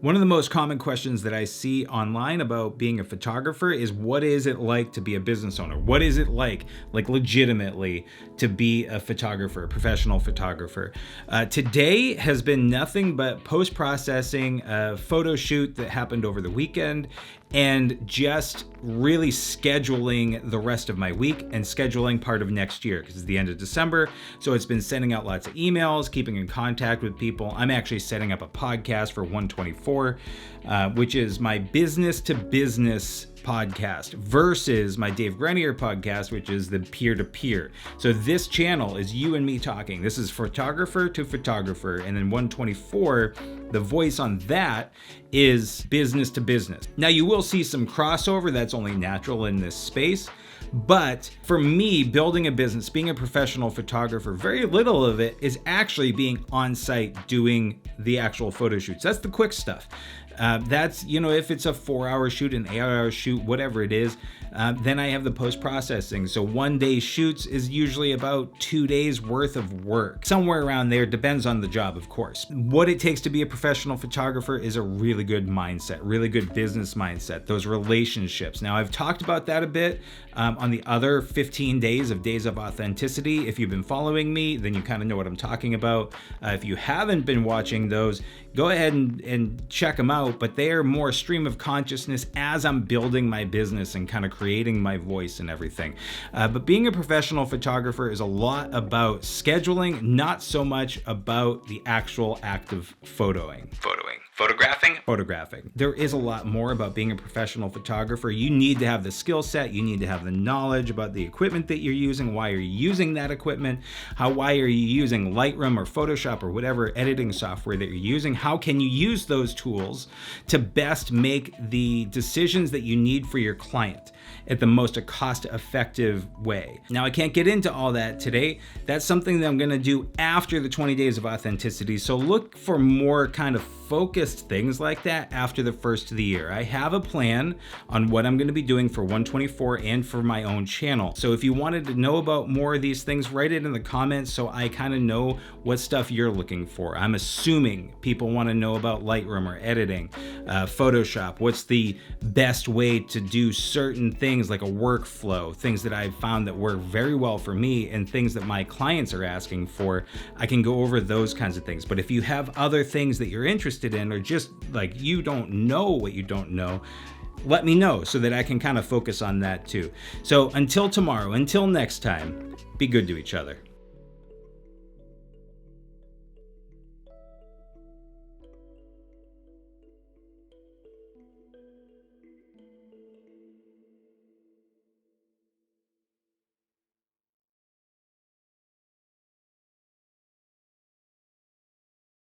One of the most common questions that I see online about being a photographer is, what is it like to be a business owner? What is it like legitimately to be a photographer, a professional photographer? Today has been nothing but post-processing a photo shoot that happened over the weekend and just really scheduling the rest of my week and scheduling part of next year because it's the end of December. So it's been sending out lots of emails, keeping in contact with people. I'm actually setting up a podcast for 124, which is my business to business podcast versus my Dave Grenier podcast, which is the peer-to-peer. So this channel is you and me talking. This is photographer to photographer. And then 124, the voice on that is business to business. Now you will see some crossover. That's only natural in this space. But for me, building a business, being a professional photographer, very little of it is actually being on site doing the actual photo shoots. That's the quick stuff. That's, if it's a 4-hour shoot, an 8-hour shoot, whatever it is, then I have the post-processing. So 1 day shoots is usually about 2 days worth of work. Somewhere around there, depends on the job, of course. What it takes to be a professional photographer is a really good mindset, really good business mindset, those relationships. Now, I've talked about that a bit on the other 15 days of authenticity. If you've been following me, then you kind of know what I'm talking about. If you haven't been watching those, go ahead and check them out, but they are more stream of consciousness as I'm building my business and kind of creating my voice and everything. But being a professional photographer is a lot about scheduling, not so much about the actual act of photographing. There is a lot more about being a professional photographer. You need to have the skill set. You need to have the knowledge about the equipment that you're using. Why are you using that equipment? Why are you using Lightroom or Photoshop or whatever editing software that you're using? How can you use those tools to best make the decisions that you need for your client at the most cost-effective way? Now, I can't get into all that today. That's something that I'm going to do after the 20 days of authenticity. So look for more kind of focused things like that after the first of the year. I have a plan on what I'm going to be doing for 124 and for my own channel. So if you wanted to know about more of these things, write it in the comments so I kind of know what stuff you're looking for. I'm assuming people want to know about Lightroom or editing, Photoshop. What's the best way to do certain things like a workflow, things that I've found that work very well for me and things that my clients are asking for. I can go over those kinds of things. But if you have other things that you're interested in, or just like you don't know what you don't know, let me know so that I can kind of focus on that too. So until tomorrow, until next time, be good to each other.